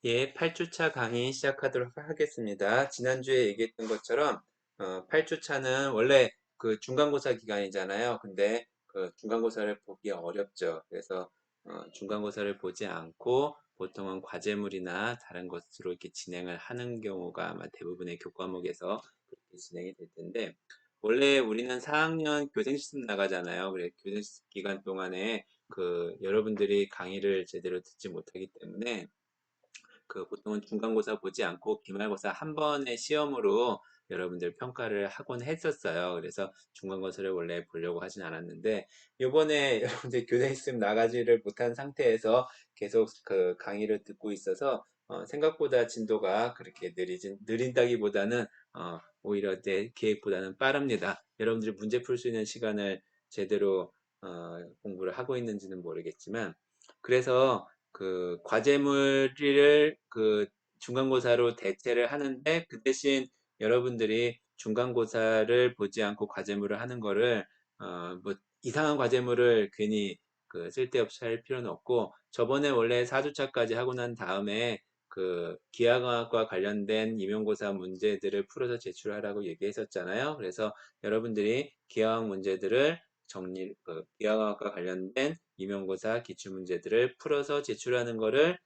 예, 8주차 강의 시작하도록 하겠습니다. 지난주에 얘기했던 것처럼 8주차는 원래 그 중간고사 기간이잖아요. 근데 그 중간고사를 보기 어렵죠. 그래서 중간고사를 보지 않고 보통은 과제물이나 다른 것으로 이렇게 진행을 하는 경우가 아마 대부분의 교과목에서 그렇게 진행이 될 텐데, 원래 우리는 4학년 교생실습 나가잖아요. 그래 교생실습 기간 동안에 그 여러분들이 강의를 제대로 듣지 못하기 때문에 그 보통은 중간고사 보지 않고 기말고사 한 번의 시험으로 여러분들 평가를 하곤 했었어요. 그래서 중간고사를 원래 보려고 하진 않았는데 요번에 여러분들 교대 있음 나가지를 못한 상태에서 계속 그 강의를 듣고 있어서 생각보다 진도가 그렇게 느린다기보다는 오히려 내 계획보다는 빠릅니다. 여러분들이 문제 풀 수 있는 시간을 제대로 공부를 하고 있는지는 모르겠지만, 그래서 그 과제물을 그 중간고사로 대체를 하는데, 그 대신 여러분들이 중간고사를 보지 않고 과제물을 하는 거를 뭐 이상한 과제물을 괜히 그 쓸데없이 할 필요는 없고, 저번에 원래 4주차까지 하고 난 다음에 그 기하과학과 관련된 임용고사 문제들을 풀어서 제출하라고 얘기했었잖아요. 그래서 여러분들이 기하학 문제들을 기하학과 관련된 임용고사 기출문제들을 풀어서 제출하는 거를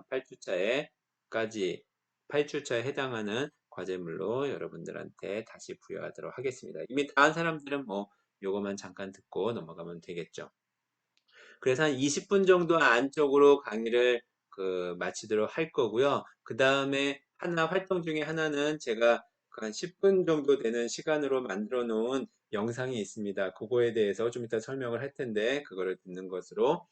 8주차에까지 8주차에 해당하는 과제물로 여러분들한테 다시 부여하도록 하겠습니다. 이미 다 한 사람들은 뭐 요거만 잠깐 듣고 넘어가면 되겠죠. 그래서 한 20분 정도 안쪽으로 강의를 그 마치도록 할 거고요. 그 다음에 하나 활동 중에 하나는 제가 그한 10분 정도 되는 시간으로 만들어 놓은 영상이 있습니다. 그거에 대해서 좀 이따 설명을 할 텐데 그거를 듣는 것으로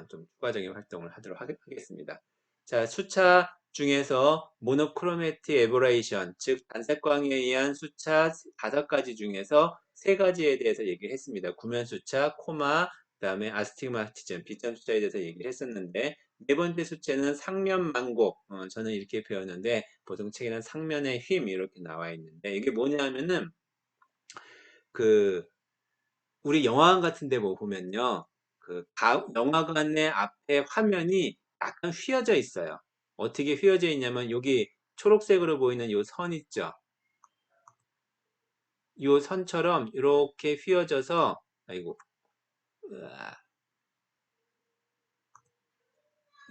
좀 추가적인 활동을 하도록 하겠습니다. 자, 수차 중에서 모노크로매틱 에버레이션, 즉 단색광에 의한 수차 5가지 중에서 3가지에 대해서 얘기를 했습니다. 구면수차, 코마, 그다음에 아스티그마티즘, 빗점 숫자에 대해서 얘기를 했었는데, 네 번째 수체는 상면만곡, 저는 이렇게 배웠는데 보통 책에는 상면의 힘 이렇게 나와 있는데, 이게 뭐냐면은 그 우리 영화관 같은 데 뭐 보면요, 그 영화관의 앞에 화면이 약간 휘어져 있어요. 어떻게 휘어져 있냐면 여기 초록색으로 보이는 요 선 있죠. 요 선처럼 이렇게 휘어져서, 아이고,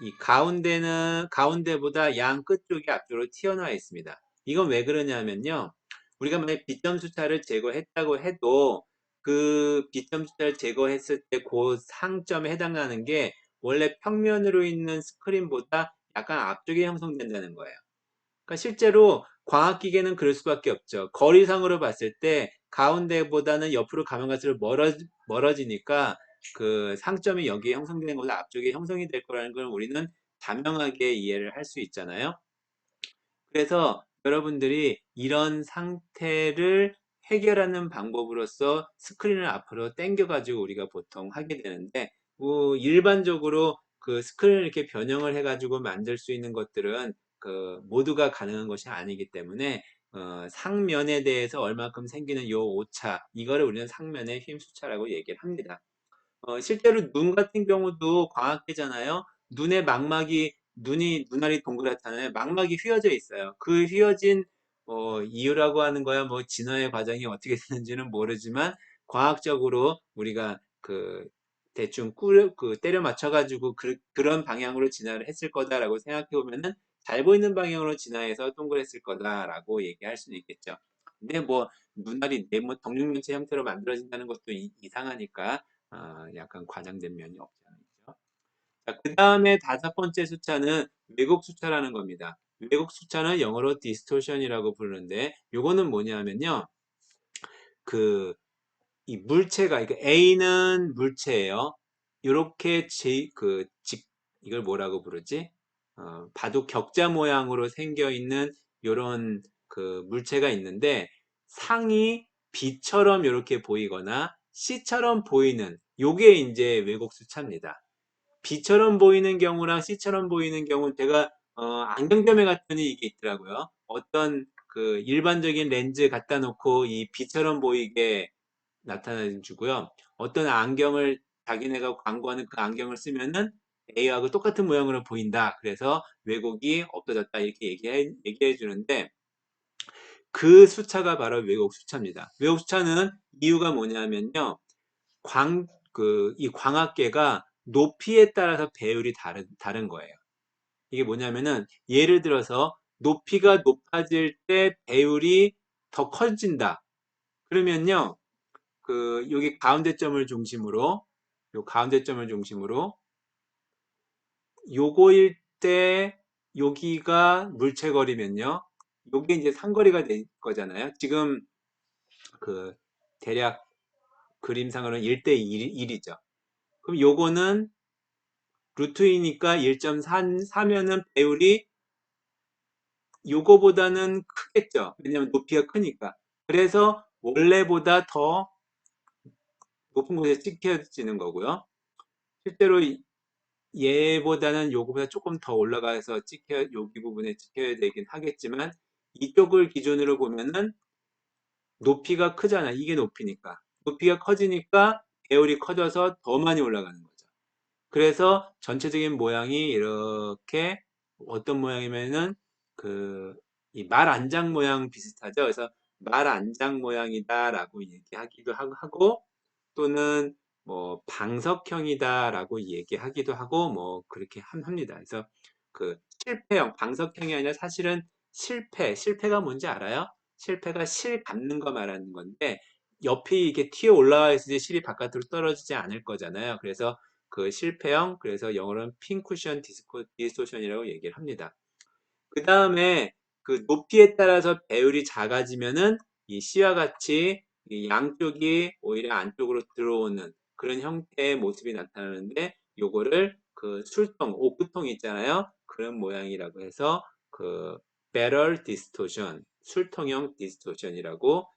이 가운데보다 양 끝쪽이 앞쪽으로 튀어나와 있습니다. 이건 왜 그러냐면요. 우리가 만약 빗점 숫자를 제거했다고 해도 그 빗점 숫자를 제거했을 때 그 상점에 해당하는 게 원래 평면으로 있는 스크린보다 약간 앞쪽에 형성된다는 거예요. 그러니까 실제로 광학기계는 그럴 수밖에 없죠. 거리상으로 봤을 때 가운데보다는 옆으로 가면 갈수록 멀어지니까 그 상점이 여기에 형성되는 것보다 앞쪽에 형성이 될 거라는 걸 우리는 자명하게 이해를 할 수 있잖아요. 그래서 여러분들이 이런 상태를 해결하는 방법으로서 스크린을 앞으로 당겨가지고 우리가 보통 하게 되는데, 뭐 일반적으로 그 스크린을 이렇게 변형을 해가지고 만들 수 있는 것들은 그 모두가 가능한 것이 아니기 때문에 상면에 대해서 얼마큼 생기는 요 오차, 이거를 우리는 상면의 힘수차라고 얘기를 합니다. 실제로 눈 같은 경우도 광학계잖아요. 눈알이 동그랗잖아요. 망막이 휘어져 있어요. 그 휘어진 이유라고 하는 거야, 뭐 진화의 과정이 어떻게 되는지는 모르지만 과학적으로 우리가 그 대충 때려 맞춰가지고 그런 방향으로 진화를 했을 거다라고 생각해 보면은 잘 보이는 방향으로 진화해서 동그랬을 거다라고 얘기할 수는 있겠죠. 근데 뭐 눈알이 네모 덕육면체 형태로 만들어진다는 것도 이상하니까 약간 과장된 면이 없지 않아 있죠. 자, 그 다음에 5번째 숫자는 왜곡 숫자라는 겁니다. 왜곡 숫자는 영어로 distortion이라고 부르는데, 요거는 뭐냐면요. 그, 이 물체가, 그러니까 A는 물체예요. 요렇게 이걸 뭐라고 부르지? 바둑 격자 모양으로 생겨 있는 요런 그 물체가 있는데, 상이 B처럼 이렇게 보이거나 C처럼 보이는 요게 이제 왜곡 숫자입니다. B처럼 보이는 경우랑 C처럼 보이는 경우, 제가 안경점에 갔더니 이게 있더라고요. 어떤 그 일반적인 렌즈 갖다 놓고 이 B처럼 보이게 나타내 주고요. 어떤 안경을 자기네가 광고하는 그 안경을 쓰면은 A하고 똑같은 모양으로 보인다. 그래서 왜곡이 없어졌다. 이렇게 얘기해 주는데 그 수차가 바로 왜곡 수차입니다. 왜곡 수차는 이유가 뭐냐면요. 이 광학계가 높이에 따라서 배율이 다른 거예요. 이게 뭐냐면은 예를 들어서 높이가 높아질 때 배율이 더 커진다. 그러면요. 여기 가운데점을 중심으로 요 가운데점을 중심으로 요거일 때 여기가 물체거리면요. 요게 이제 상거리가 될 거잖아요. 지금 그 대략 그림상으로는 1대 1이죠. 그럼 요거는 루트이니까 1.4면은 배율이 요거보다는 크겠죠. 왜냐면 높이가 크니까. 그래서 원래보다 더 높은 곳에 찍혀지는 거고요. 실제로 얘보다는 요거보다 조금 더 올라가서 여기 부분에 찍혀야 되긴 하겠지만 이쪽을 기준으로 보면은 높이가 크잖아. 이게 높이니까. 높이가 커지니까 배율이 커져서 더 많이 올라가는 거죠. 그래서 전체적인 모양이 이렇게 어떤 모양이면은 이 말 안장 모양 비슷하죠. 그래서 말 안장 모양이다라고 얘기하기도 하고 또는 뭐 방석형이다라고 얘기하기도 하고 뭐 그렇게 합니다. 그래서 실패형, 방석형이 아니라 사실은 실패가 뭔지 알아요? 실패가 실 감는 거 말하는 건데 옆이 이렇게 튀어 올라와 있을 때 실이 바깥으로 떨어지지 않을 거잖아요. 그래서 실패형, 그래서 영어로는 핀 쿠션 디스토션이라고 얘기를 합니다. 그 다음에 높이에 따라서 배율이 작아지면은 이 C와 같이 이 양쪽이 오히려 안쪽으로 들어오는 그런 형태의 모습이 나타나는데 요거를 술통, 오크통 있잖아요. 그런 모양이라고 해서 barrel distortion, 술통형 디스토션이라고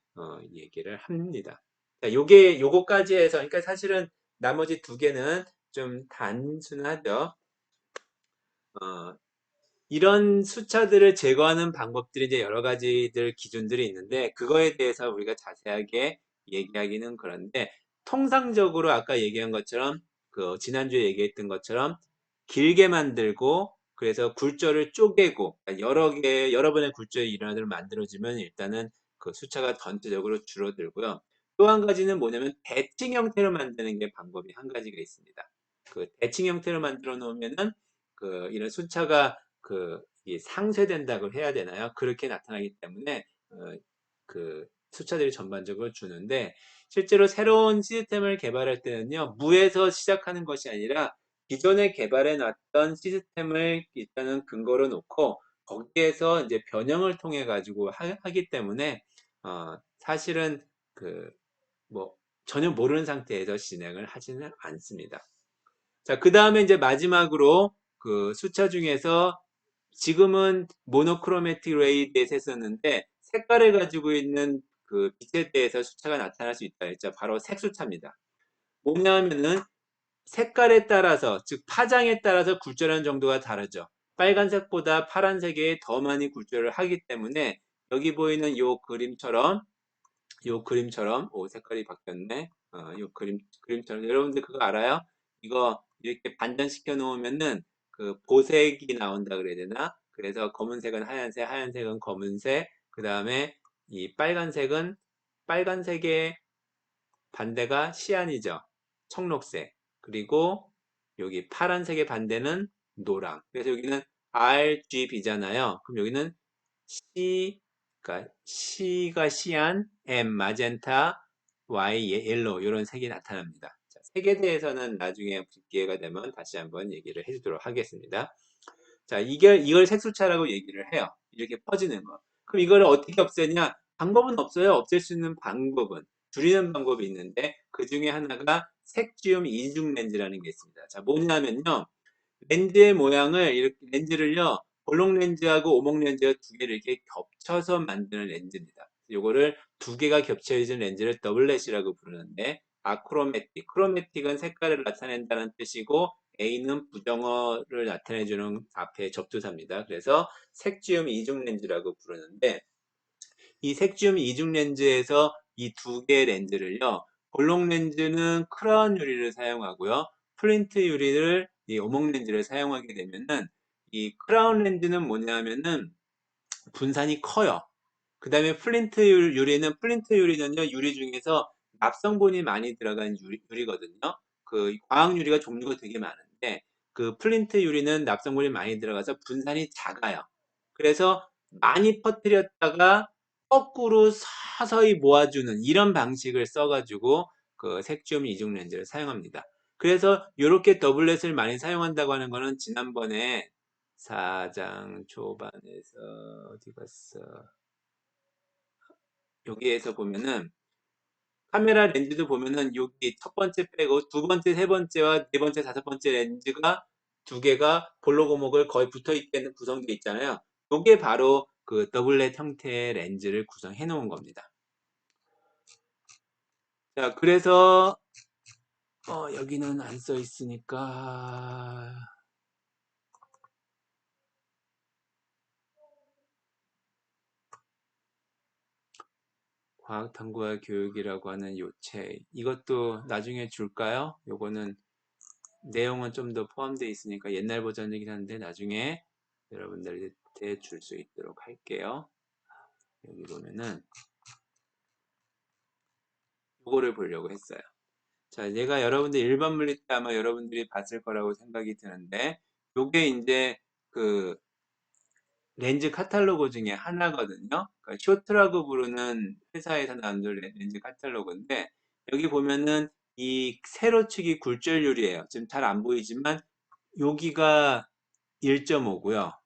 얘기를 합니다. 자, 요거까지 해서 그러니까 사실은 나머지 두 개는 좀 단순하죠. 어, 이런 수차들을 제거하는 방법들이 이제 여러 가지들 기준들이 있는데 그거에 대해서 우리가 자세하게 얘기하기는 그런데 통상적으로 아까 얘기한 것처럼 지난주에 얘기했던 것처럼 길게 만들고 그래서 굴절을 쪼개고 그러니까 여러 번의 굴절이 일어나도록 만들어주면 일단은 수차가 전체적으로 줄어들고요. 또 한 가지는 뭐냐면 대칭 형태로 만드는 게 방법이 한 가지가 있습니다. 대칭 형태로 만들어 놓으면은 이런 수차가 이 상쇄된다고 해야 되나요? 그렇게 나타나기 때문에 수차들이 전반적으로 주는데 실제로 새로운 시스템을 개발할 때는요 무에서 시작하는 것이 아니라 기존에 개발해 놨던 시스템을 일단은 근거로 놓고 거기에서 이제 변형을 통해 가지고 하기 때문에 사실은 뭐 전혀 모르는 상태에서 진행을 하지는 않습니다. 자, 그 다음에 이제 마지막으로 수차 중에서 지금은 모노크로매틱 레이에 대해서 했었는데 색깔을 가지고 있는 빛에 대해서 수차가 나타날 수 있다 했죠. 바로 색수차입니다. 뭐냐면은 색깔에 따라서 즉 파장에 따라서 굴절하는 정도가 다르죠. 빨간색보다 파란색에 더 많이 굴절을 하기 때문에 여기 보이는 요 그림처럼 색깔이 바뀌었네. 요 그림처럼 여러분들 그거 알아요? 이거 이렇게 반전시켜 놓으면은 보색이 나온다 그래야 되나? 그래서 검은색은 하얀색, 하얀색은 검은색, 그 다음에 이 빨간색의 반대가 시안이죠. 청록색. 그리고 여기 파란색의 반대는 노랑. 그래서 여기는 RGB잖아요. 그럼 여기는 그러니까 C가 시안, M 마젠타, Y 옐로우 이런 색이 나타납니다. 자, 색에 대해서는 나중에 기회가 되면 다시 한번 얘기를 해주도록 하겠습니다. 자, 이걸 색소차라고 얘기를 해요. 이렇게 퍼지는 거. 그럼 이걸 어떻게 없애냐? 방법은 없어요. 없앨 수 있는 방법은 줄이는 방법이 있는데 그 중에 하나가 색지움 이중 렌즈라는 게 있습니다. 자, 뭐냐면요. 렌즈의 모양을 이렇게 렌즈를요. 볼록 렌즈하고 오목 렌즈가 두 개를 이렇게 겹쳐서 만드는 렌즈입니다. 요거를 두 개가 겹쳐 있는 렌즈를 더블렛이라고 부르는데 아크로매틱, 크로매틱은 색깔을 나타낸다는 뜻이고 A는 부정어를 나타내주는 앞에 접두사입니다. 그래서 색지움 이중 렌즈라고 부르는데 이 색지움 이중 렌즈에서 이 두 개의 렌즈를요. 볼록 렌즈는 크라운 유리를 사용하고요. 플린트 유리를 이 오목 렌즈를 사용하게 되면은 이 크라운 렌즈는 뭐냐면은 분산이 커요. 그 다음에 플린트 유리는요, 유리 중에서 납성분이 많이 들어간 유리거든요. 그 광학 유리가 종류가 되게 많은데, 그 플린트 유리는 납성분이 많이 들어가서 분산이 작아요. 그래서 많이 퍼뜨렸다가 거꾸로 서서히 모아주는 이런 방식을 써가지고 그 색지움 이중 렌즈를 사용합니다. 그래서 이렇게 더블렛을 많이 사용한다고 하는 거는 지난번에 4장 초반에서 어디 갔어? 여기에서 보면은 카메라 렌즈도 보면은 여기 첫 번째 빼고 두 번째, 세 번째와 네 번째, 다섯 번째 렌즈가 두 개가 볼록오목을 거의 붙어 있게 구성되어 있잖아요. 이게 바로 그 더블렛 형태의 렌즈를 구성해 놓은 겁니다. 자, 그래서 여기는 안 써 있으니까 과학탐구와 교육이라고 하는 요책 이것도 나중에 줄까요? 요거는 내용은 좀 더 포함되어 있으니까 옛날 버전이긴 한데 나중에 여러분들한테 줄 수 있도록 할게요. 여기 보면은 요거를 보려고 했어요. 자, 얘가 여러분들 일반 물리 때 아마 여러분들이 봤을 거라고 생각이 드는데 요게 이제 그 렌즈 카탈로그 중에 하나거든요. 그러니까 쇼트라고 부르는 회사에서 만든 렌즈 카탈로그인데 여기 보면은 이 세로축이 굴절률이에요. 지금 잘 안 보이지만 여기가 1.5고요.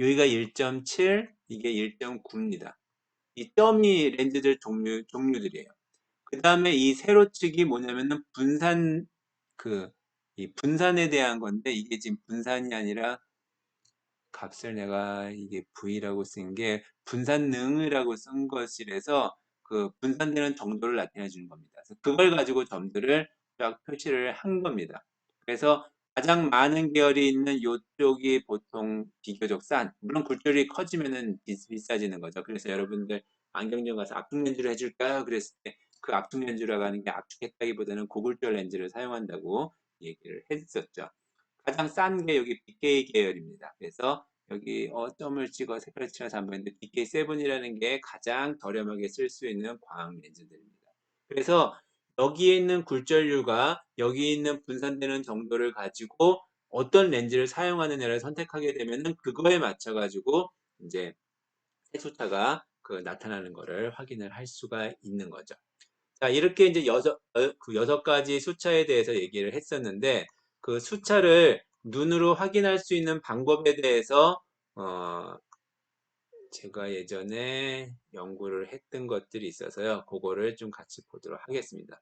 여기가 1.7, 이게 1.9입니다. 이 점이 렌즈들 종류들이에요. 그 다음에 이 세로축이 뭐냐면은 이 분산에 대한 건데, 이게 지금 분산이 아니라 값을 내가 이게 V라고 쓴 게 분산능이라고 쓴 것이라서 그 분산되는 정도를 나타내 주는 겁니다. 그래서 그걸 가지고 점들을 쫙 표시를 한 겁니다. 그래서 가장 많은 계열이 있는 이쪽이 보통 비교적 싼, 물론 굴절이 커지면은 비싸지는 거죠. 그래서 여러분들 안경점 가서 압축 렌즈를 해줄까요? 그랬을 때 그 압축 렌즈라고 하는 게 압축했다기보다는 고굴절 렌즈를 사용한다고 얘기를 했었죠. 가장 싼 게 여기 BK 계열입니다. 그래서 여기 점을 찍어 색깔을 칠해서 한번 했는데 BK7이라는 게 가장 저렴하게 쓸 수 있는 광학 렌즈들입니다. 그래서 여기에 있는 굴절률과 여기 있는 분산되는 정도를 가지고 어떤 렌즈를 사용하느냐를 선택하게 되면은 그거에 맞춰 가지고 이제 색소차가 그 나타나는 것을 확인을 할 수가 있는 거죠. 자, 이렇게 이제 그 6가지 수차에 대해서 얘기를 했었는데, 그 수차를 눈으로 확인할 수 있는 방법에 대해서, 제가 예전에 연구를 했던 것들이 있어서요. 그거를 좀 같이 보도록 하겠습니다.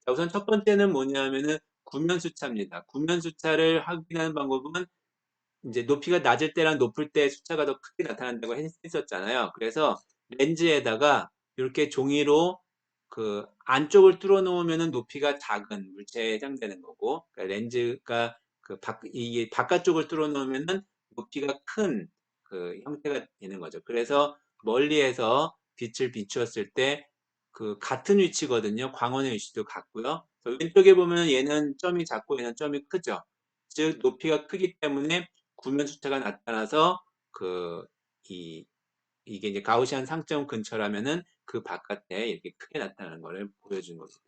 자, 우선 첫 번째는 뭐냐면은 구면수차입니다. 구면수차를 확인하는 방법은 이제 높이가 낮을 때랑 높을 때 숫자가 더 크게 나타난다고 했었잖아요. 그래서 렌즈에다가 이렇게 종이로 그 안쪽을 뚫어 놓으면은 높이가 작은 물체에 해당되는 거고, 그러니까 렌즈가 이게 바깥쪽을 뚫어 놓으면은 높이가 큰 그 형태가 되는 거죠. 그래서 멀리에서 빛을 비추었을 때 그 같은 위치거든요. 광원의 위치도 같고요. 왼쪽에 보면 얘는 점이 작고 얘는 점이 크죠. 즉 높이가 크기 때문에 구면 수차가 나타나서 그 이게 이제 가우시안 상점 근처라면은 그 바깥에 이렇게 크게 나타나는 것을 보여주는 겁니다.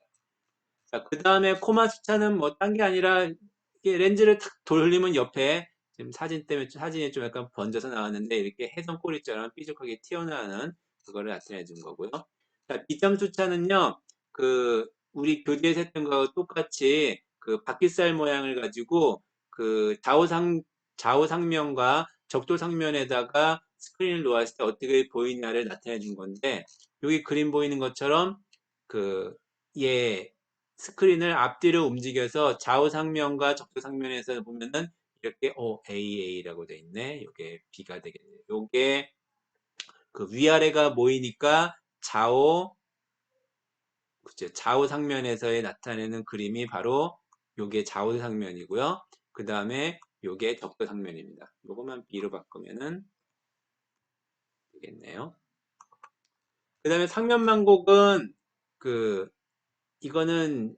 자, 그 다음에 코마 수차는 뭐 딴 게 아니라 이게 렌즈를 탁 돌리면 옆에 지금 사진 때문에 사진이 좀 약간 번져서 나왔는데 이렇게 해성 꼬리처럼 삐죽하게 튀어나오는 그거를 나타내 준 거고요. 자, 비점 수차는요, 그 우리 교재에서 했던 거와 똑같이 그 바퀴살 모양을 가지고 그 좌우상면과 적도상면에다가 스크린을 놓았을 때 어떻게 보이냐를 나타내 준 건데 여기 그림 보이는 것처럼 그 예, 스크린을 앞뒤로 움직여서 좌우상면과 적도상면에서 보면은 이렇게 AA라고 돼 있네. 이게 B가 되겠네요. 요게 그 위아래가 모이니까 그죠? 좌우상면에서의 나타내는 그림이 바로 요게 좌우상면이고요. 그 다음에 요게 적도상면입니다. 요것만 B로 바꾸면은 되겠네요. 그 다음에 상면만곡은 그 이거는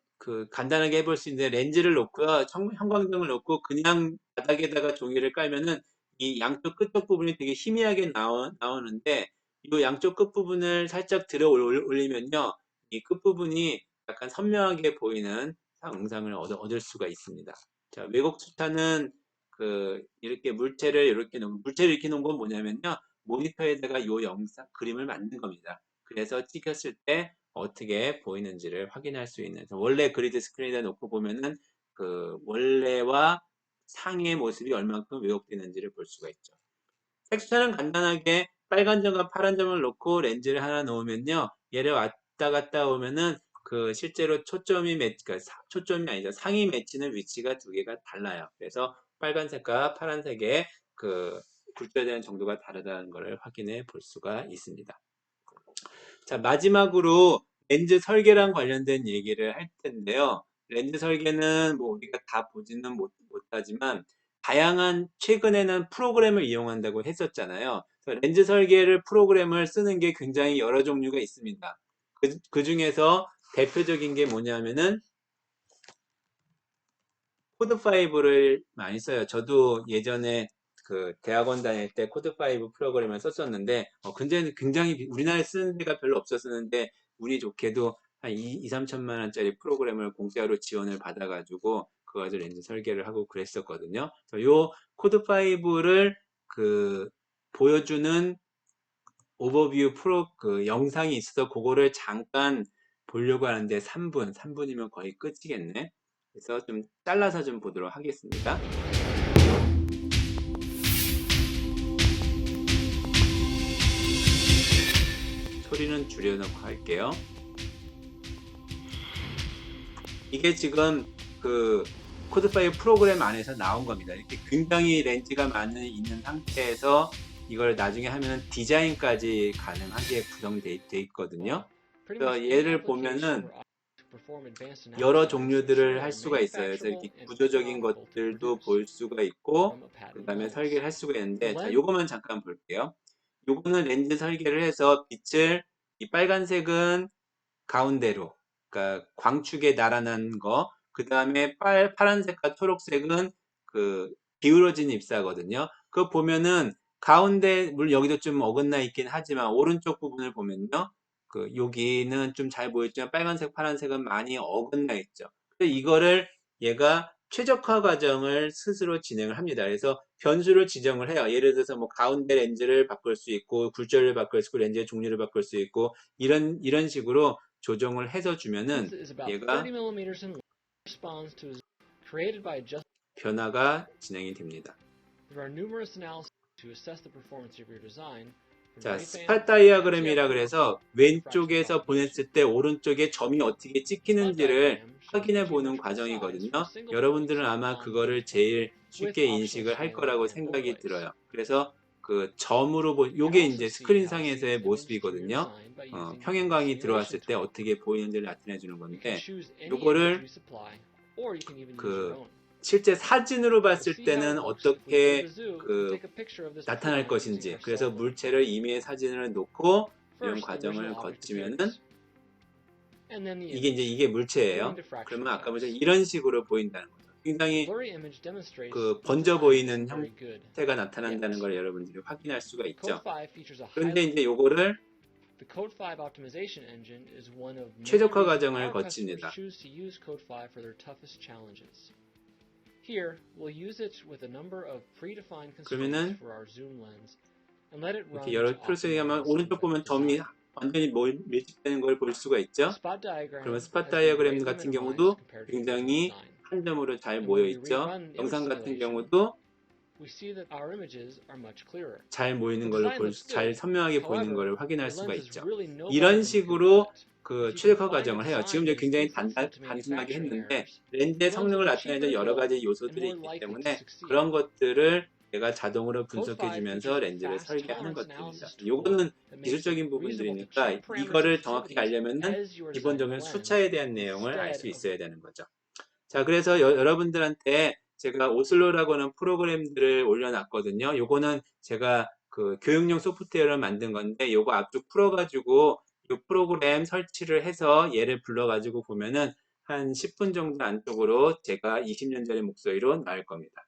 간단하게 해볼 수 있는데 렌즈를 놓고요. 형광등을 놓고 그냥 바닥에다가 종이를 깔면은 이 양쪽 끝쪽 부분이 되게 희미하게 나오는데 이 양쪽 끝 부분을 살짝 들어 올리면요. 이 끝부분이 약간 선명하게 보이는 영상을 얻을 수가 있습니다. 자, 왜곡 수타는 이렇게 물체를 이렇게 놓은 건 뭐냐면요. 모니터에다가 이 영상 그림을 만든 겁니다. 그래서 찍혔을 때 어떻게 보이는지를 확인할 수 있는, 원래 그리드 스크린에다 놓고 보면은 원래와 상의 모습이 얼만큼 왜곡되는지를 볼 수가 있죠. 텍스처는 간단하게 빨간 점과 파란 점을 놓고 렌즈를 하나 놓으면요. 얘를 왔다 갔다 오면은 실제로 초점이 아니죠. 상이 맺히는 위치가 두 개가 달라요. 그래서 빨간색과 파란색의 굴절되는 정도가 다르다는 것을 확인해 볼 수가 있습니다. 자, 마지막으로 렌즈 설계랑 관련된 얘기를 할 텐데요. 렌즈 설계는 뭐 우리가 다 보지는 못하지만 다양한 최근에는 프로그램을 이용한다고 했었잖아요. 그래서 렌즈 설계를 프로그램을 쓰는 게 굉장히 여러 종류가 있습니다. 그 중에서 대표적인 게 뭐냐면은 코드5를 많이 써요. 저도 예전에 대학원 다닐 때 코드5 프로그램을 썼었는데, 근데 굉장히 우리나라에 쓰는 데가 별로 없었었는데, 운이 좋게도 한 2, 3천만 원짜리 프로그램을 공짜로 지원을 받아가지고, 그거 가지고 렌즈 설계를 하고 그랬었거든요. 요 코드5를 보여주는 오버뷰 영상이 있어서 그거를 잠깐 보려고 하는데 3분이면 거의 끝이겠네. 그래서 좀 잘라서 좀 보도록 하겠습니다. 소리는 줄여놓고 할게요. 이게 지금 코드5 프로그램 안에서 나온 겁니다. 이렇게 굉장히 렌즈가 있는 상태에서 이걸 나중에 하면 디자인까지 가능하게 구성되어 있거든요. 그래서 얘를 보면은 여러 종류들을 할 수가 있어요. 그래서 이렇게 구조적인 것들도 볼 수가 있고, 그 다음에 설계를 할 수가 있는데, 자, 요거만 잠깐 볼게요. 요거는 렌즈 설계를 해서 빛을, 이 빨간색은 가운데로, 그러니까 광축에 날아난 거, 그 다음에 파란색과 초록색은 기울어진 입사거든요. 그거 보면은 가운데, 물론 여기도 좀 어긋나 있긴 하지만, 오른쪽 부분을 보면요. 여기는 좀 잘 보였지만, 빨간색, 파란색은 많이 어긋나 있죠. 그래서 이거를 얘가 최적화 과정을 스스로 진행을 합니다. 그래서 변수를 지정을 해요. 예를 들어서 뭐 가운데 렌즈를 바꿀 수 있고, 굴절을 바꿀 수 있고, 렌즈의 종류를 바꿀 수 있고, 이런 식으로 조정을 해서 주면은 얘가 변화가 진행이 됩니다. 자, 스팟 다이어그램이라 그래서 왼쪽에서 보냈을 때 오른쪽에 점이 어떻게 찍히는지를 확인해 보는 과정이거든요. 여러분들은 아마 그거를 제일 쉽게 인식을 할 거라고 생각이 들어요. 그래서 점으로 요게 이제 스크린상에서의 모습이거든요. 평행광이 들어왔을 때 어떻게 보이는지를 나타내 주는 건데, 요거를 실제 사진으로 봤을 때는 어떻게 나타날 것인지, 그래서 물체를 임의의 사진을 놓고 이런 과정을 거치면은 이게 물체예요. 그러면 아까 보자 이런 식으로 보인다는 거죠. 굉장히 번져 보이는 형태가 나타난다는 걸 여러분들이 확인할 수가 있죠. 그런데 이제 요거를 최적화 과정을 거칩니다. 그러면은 이렇게 여러 프로세싱 하면 오른쪽 보면 점이 완전히 밀집되는 걸 볼 수가 있죠. 그러면 스팟 다이어그램 같은 경우도 굉장히 한 점으로 잘 모여 있죠. 영상 같은 경우도 잘 모이는 걸로 잘 선명하게 보이는 것을 확인할 수가 있죠. 이런 식으로 최적화 과정을 해요. 지금 이제 굉장히 단순하게 했는데 렌즈의 성능을 나타내는 여러 가지 요소들이 있기 때문에 그런 것들을 얘가 자동으로 분석해 주면서 렌즈를 설계하는 것들입니다. 요거는 기술적인 부분들이니까 이거를 정확히 알려면은 기본적인 수차에 대한 내용을 알 수 있어야 되는 거죠. 자, 그래서 여러분들한테 제가 오슬로라고는 프로그램들을 올려놨거든요. 요거는 제가 교육용 소프트웨어를 만든 건데 요거 앞쪽 풀어가지고 이 프로그램 설치를 해서 얘를 불러가지고 보면은 한 10분 정도 안쪽으로 제가 20년 전의 목소리로 나올 겁니다.